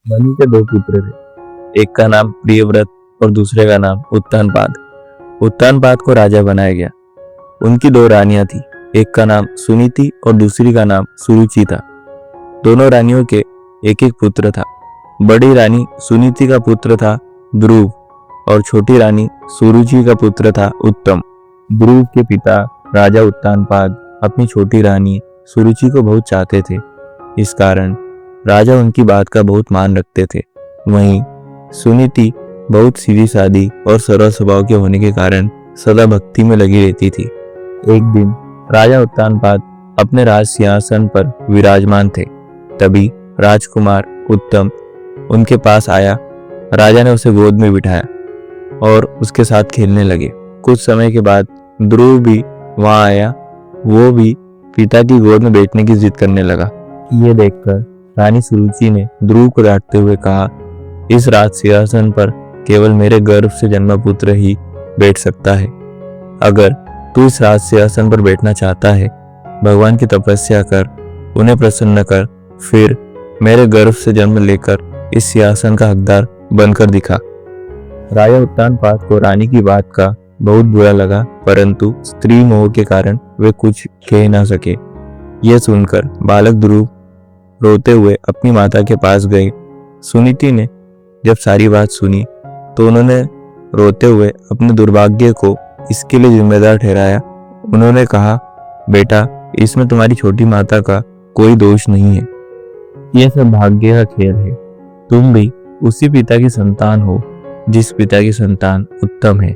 मनु के दो पुत्र थे। एक का नाम प्रियव्रत और दूसरे का नाम उत्तानपाद। उत्तानपाद को राजा बनाया गया। उनकी दो रानियां थी। एक का नाम सुनीति और दूसरी का नाम सुरुचि था। दोनों रानियों के एक एक पुत्र था। बड़ी रानी सुनीति का पुत्र था ध्रुव और छोटी रानी सुरुचि का पुत्र था उत्तम। ध्रुव के पिता राजा उत्तानपाद अपनी छोटी रानी सुरुचि को बहुत चाहते थे। इस कारण राजा उनकी बात का बहुत मान रखते थे। वहीं सुनीति बहुत सीधी सादी और सरल स्वभाव के होने के कारण सदा भक्ति में लगी रहती थी। एक दिन राजा उत्तानपाद अपने राज सिंहासन पर विराजमान थे। तभी राजकुमार उत्तम उनके पास आया। राजा ने उसे गोद में बिठाया और उसके साथ खेलने लगे। कुछ समय के बाद ध्रुव भी वहां आया। वो भी पिता की गोद में बैठने की जिद करने लगा। ये देखकर रानी सुरुचि ने ध्रुव को डांटते हुए कहा, इस राज सिंहासन पर केवल मेरे गर्भ से जन्मा पुत्र ही बैठ सकता है। अगर तू इस राज सिंहासन पर बैठना चाहता है, भगवान की तपस्या कर, उन्हें प्रसन्न कर, फिर मेरे गर्भ से जन्म लेकर इस सिंहासन का हकदार बनकर दिखा। राजा उत्तानपाद को रानी की बात का बहुत बुरा लगा, परंतु स्त्री मोह के कारण वे कुछ कह ना सके। यह सुनकर बालक ध्रुव रोते हुए अपनी माता के पास गए। सुनीति ने जब सारी बात सुनी तो उन्होंने रोते हुए अपने दुर्भाग्य को इसके लिए जिम्मेदार ठहराया। उन्होंने कहा, बेटा, इसमें तुम्हारी छोटी माता का कोई दोष नहीं है। यह सब भाग्य का खेल है। तुम भी उसी पिता की संतान हो जिस पिता की संतान उत्तम है।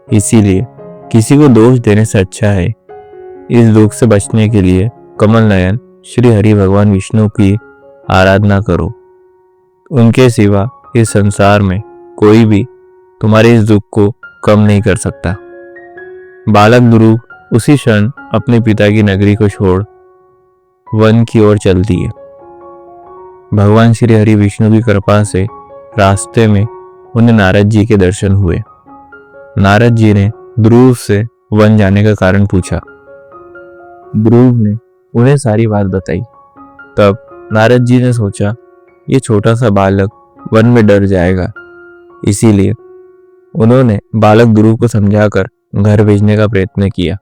इसीलिए किसी को दोष देने से अच्छा है इस दुख से बचने के लिए कमल नयन श्री हरि भगवान विष्णु की आराधना करो। उनके सिवा इस संसार में कोई भी तुम्हारे इस दुख को कम नहीं कर सकता। बालक ध्रुव उसी क्षण अपने पिता की नगरी को छोड़ वन की ओर चल दिए। भगवान श्री हरि विष्णु की कृपा से रास्ते में उन्हें नारद जी के दर्शन हुए। नारद जी ने ध्रुव से वन जाने का कारण पूछा। ध्रुव ने उन्हें सारी बात बताई। तब नारद जी ने सोचा, ये छोटा सा बालक वन में डर जाएगा। इसीलिए उन्होंने बालक ध्रुव को समझाकर घर भेजने का प्रयत्न किया,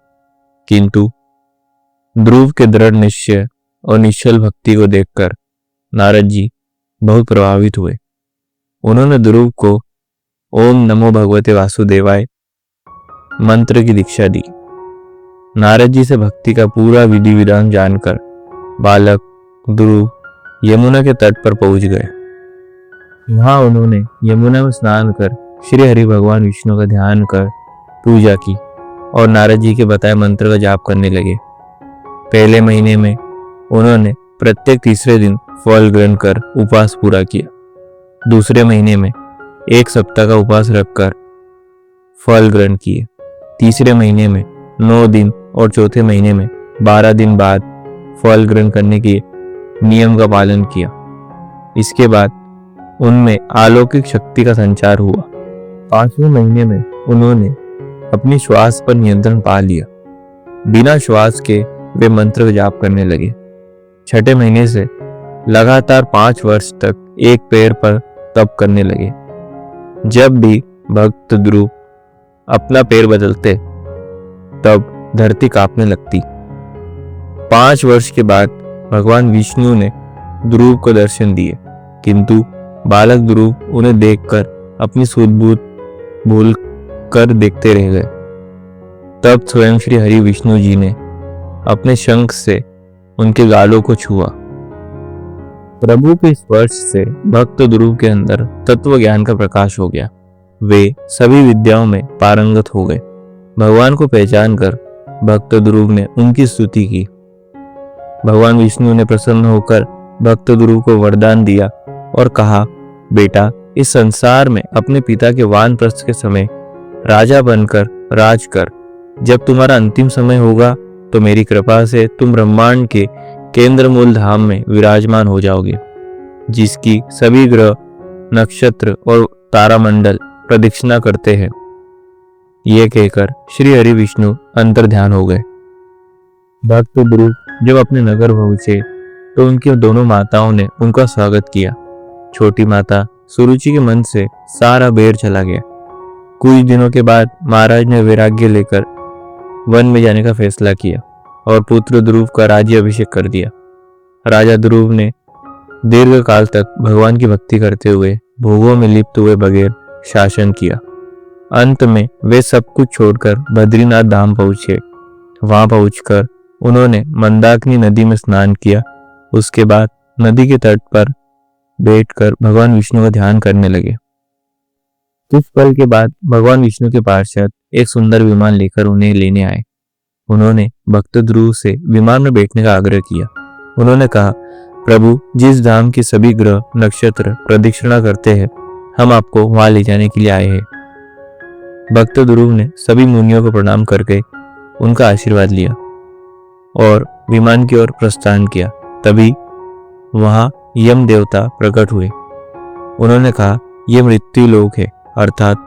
किंतु ध्रुव के दृढ़ निश्चय और निश्चल भक्ति को देखकर नारद जी बहुत प्रभावित हुए। उन्होंने ध्रुव को ओम नमो भगवते वासुदेवाय मंत्र की दीक्षा दी। नारद जी से भक्ति का पूरा विधि विधान जानकर बालक ध्रुव यमुना के तट पर पहुंच गए। वहां उन्होंने यमुना में स्नान कर श्री हरि भगवान विष्णु का ध्यान कर पूजा की और नारद जी के बताए मंत्र का जाप करने लगे। पहले महीने में उन्होंने प्रत्येक तीसरे दिन फल ग्रहण कर उपवास पूरा किया। दूसरे महीने में एक सप्ताह का उपवास रखकर फल ग्रहण किए। तीसरे महीने में 9 दिन और चौथे महीने में 12 दिन बाद फल ग्रहण करने के नियम का पालन किया। इसके बाद उनमें अलौकिक शक्ति का संचार हुआ। 5वें महीने में उन्होंने अपनी श्वास पर नियंत्रण पा लिया। बिना श्वास के वे मंत्र जाप करने लगे। 6ठे महीने से लगातार 5 वर्ष तक एक पैर पर तप करने लगे। जब भी भक्त ध्रुव अपना पैर बदलते तब धरती कांपने लगती। 5 वर्ष के बाद भगवान विष्णु ने ध्रुव को दर्शन दिए, किंतु बालक ध्रुव उन्हें देखकर अपनी सूझबूझ भूल कर देखते रह गए। तब स्वयं श्री हरि विष्णु जी ने अपने शंख से उनके गालों को छुआ। प्रभु के स्पर्श से भक्त ध्रुव के अंदर तत्व ज्ञान का प्रकाश हो गया। वे सभी विद्याओं में पारंगत हो गए। भगवान को पहचान कर भक्त ध्रुव ने उनकी स्तुति की। भगवान विष्णु ने प्रसन्न होकर भक्त ध्रुव को वरदान दिया और कहा, बेटा, इस संसार में अपने पिता के वानप्रस्थ के समय राजा बनकर राज कर। जब तुम्हारा अंतिम समय होगा तो मेरी कृपा से तुम ब्रह्मांड के केंद्र मूल धाम में विराजमान हो जाओगे, जिसकी सभी ग्रह, नक्षत्र और तारामंडल प्रदक्षिणा करते हैं। ये कहकर श्री हरि विष्णु अंतर ध्यान हो गए। भक्त ध्रुव जब अपने नगर पहुंचे तो उनकी दोनों माताओं ने उनका स्वागत किया। छोटी माता सुरुचि के मन से सारा बेर चला गया। कुछ दिनों के बाद महाराज ने वैराग्य लेकर वन में जाने का फैसला किया और पुत्र ध्रुव का राज्य अभिषेक कर दिया। राजा ध्रुव ने दीर्घ काल तक भगवान की भक्ति करते हुए भोगों में लिप्त हुए बगैर शासन किया। अंत में वे सब कुछ छोड़कर बद्रीनाथ धाम पहुंचे। वहां पहुंचकर उन्होंने मंदाकिनी नदी में स्नान किया। उसके बाद नदी के तट पर बैठकर भगवान विष्णु का ध्यान करने लगे। कुछ पल के बाद भगवान विष्णु के पार्षद एक सुंदर विमान लेकर उन्हें लेने आए। उन्होंने भक्त ध्रुव से विमान में बैठने का आग्रह किया। उन्होंने कहा, प्रभु, जिस धाम के सभी ग्रह नक्षत्र प्रदक्षिणा करते हैं, हम आपको वहां ले जाने के लिए आए हैं। भक्त ध्रुव ने सभी मुनियों को प्रणाम करके उनका आशीर्वाद लिया और विमान की ओर प्रस्थान किया। तभी वहां यम देवता प्रकट हुए। उन्होंने कहा, यह मृत्यु लोक है, अर्थात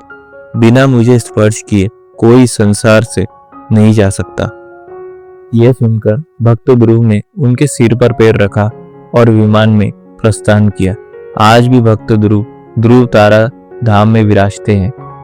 बिना मुझे स्पर्श किए कोई संसार से नहीं जा सकता। यह सुनकर भक्त ध्रुव ने उनके सिर पर पैर रखा और विमान में प्रस्थान किया। आज भी भक्त ध्रुव तारा धाम में विराजते हैं।